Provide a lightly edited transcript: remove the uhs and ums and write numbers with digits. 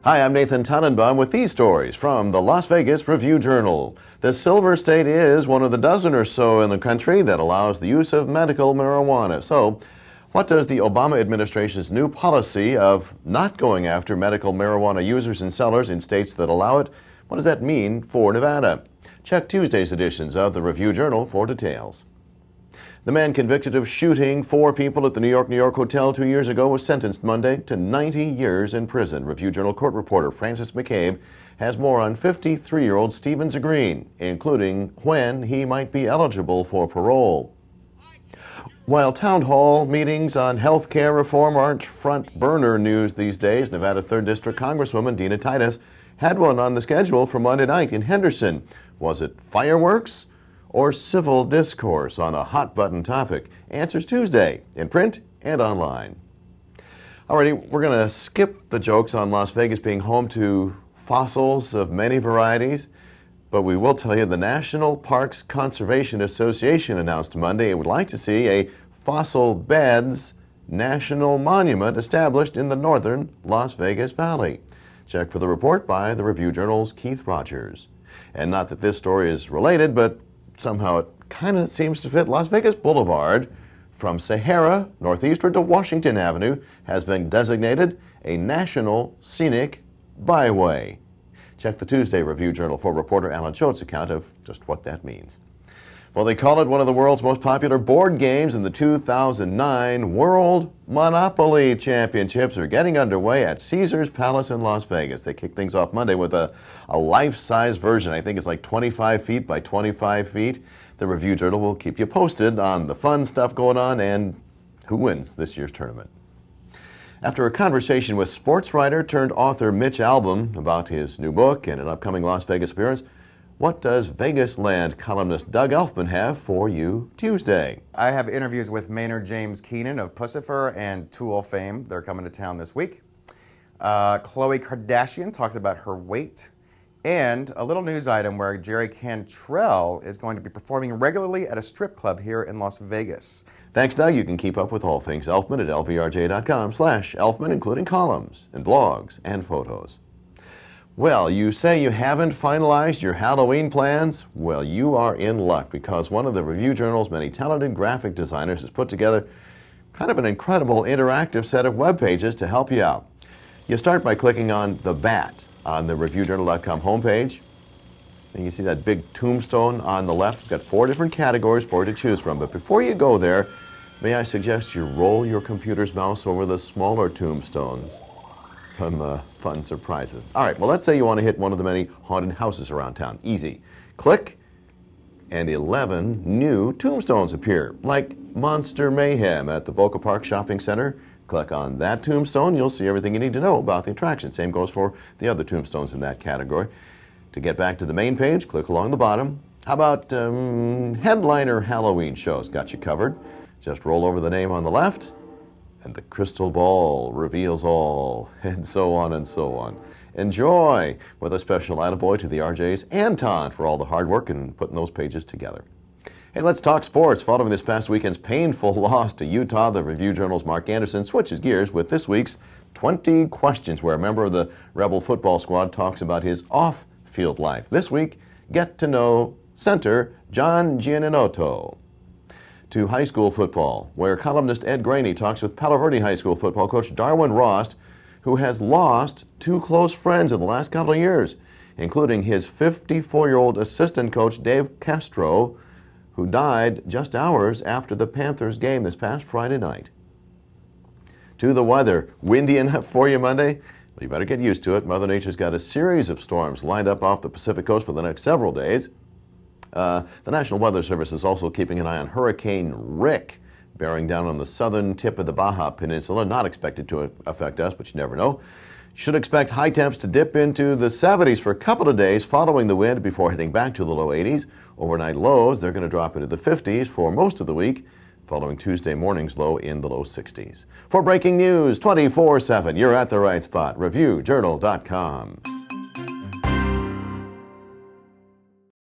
Hi, I'm Nathan Tannenbaum with these stories from the Las Vegas Review-Journal. The Silver State is one of the dozen or so in the country that allows the use of medical marijuana. So, what does the Obama administration's new policy of not going after medical marijuana users and sellers in states that allow it, what does that mean for Nevada? Check Tuesday's editions of the Review-Journal for details. The man convicted of shooting 4 people at the New York hotel 2 years ago was sentenced Monday to 90 years in prison. Review-Journal court reporter Francis McCabe has more on 53-year-old Stephen Zagreen, including when he might be eligible for parole. While town hall meetings on health care reform aren't front-burner news these days, Nevada 3rd District Congresswoman Dina Titus had one on the schedule for Monday night in Henderson. Was it fireworks or civil discourse on a hot-button topic? Answers Tuesday in print and online. Alrighty, we're going to skip the jokes on Las Vegas being home to fossils of many varieties, but we will tell you the National Parks Conservation Association announced Monday it would like to see a fossil beds national monument established in the northern Las Vegas Valley. Check for the report by the Review-Journal's Keith Rogers. And not that this story is related, but somehow it kind of seems to fit. Las Vegas Boulevard from Sahara northeastward to Washington Avenue has been designated a National Scenic Byway. Check the Tuesday Review-Journal for reporter Alan Choate's account of just what that means. Well, they call it one of the world's most popular board games, and the 2009 World Monopoly Championships are getting underway at Caesars Palace in Las Vegas. They kick things off Monday with a life-size version. I think it's like 25 feet by 25 feet. The Review-Journal will keep you posted on the fun stuff going on and who wins this year's tournament. After a conversation with sports writer turned author Mitch Albom about his new book and an upcoming Las Vegas appearance, what does Vegasland columnist Doug Elfman have for you Tuesday? I have interviews with Maynard James Keenan of Pussifer and Tool fame. They're coming to town this week. Khloe Kardashian talks about her weight. And a little news item where Jerry Cantrell is going to be performing regularly at a strip club here in Las Vegas. Thanks, Doug. You can keep up with all things Elfman at lvrj.com/Elfman, including columns and blogs and photos. Well, you say you haven't finalized your Halloween plans? Well, you are in luck, because one of the Review-Journal's many talented graphic designers has put together kind of an incredible interactive set of web pages to help you out. You start by clicking on the bat on the reviewjournal.com homepage. And you see that big tombstone on the left. It's got 4 different categories for you to choose from. But before you go there, may I suggest you roll your computer's mouse over the smaller tombstones. Some fun surprises. All right, well, let's say you want to hit one of the many haunted houses around town. Easy. Click, and 11 new tombstones appear, like Monster Mayhem at the Boca Park Shopping Center. Click on that tombstone. You'll see everything you need to know about the attraction. Same goes for the other tombstones in that category. To get back to the main page, click along the bottom. How about headliner Halloween shows? Got you covered. Just roll over the name on the left, and the crystal ball reveals all, and so on and so on. Enjoy, with a special attaboy to the RJ's Anton for all the hard work in putting those pages together. Hey, let's talk sports. Following this past weekend's painful loss to Utah, the Review-Journal's Mark Anderson switches gears with this week's 20 Questions, where a member of the Rebel football squad talks about his off-field life. This week, get to know center John Giannotto. To high school football, where columnist Ed Graney talks with Palo Verde High School football coach Darwin Rost, who has lost 2 close friends in the last couple of years, including his 54-year-old assistant coach Dave Castro, who died just hours after the Panthers game this past Friday night. To the weather, windy enough for you Monday? Well, you better get used to it. Mother Nature's got a series of storms lined up off the Pacific coast for the next several days. The National Weather Service is also keeping an eye on Hurricane Rick, bearing down on the southern tip of the Baja Peninsula. Not expected to affect us, but you never know. Should expect high temps to dip into the 70s for a couple of days following the wind before heading back to the low 80s. Overnight lows, they're going to drop into the 50s for most of the week, following Tuesday morning's low in the low 60s. For breaking news 24/7, you're at the right spot. ReviewJournal.com.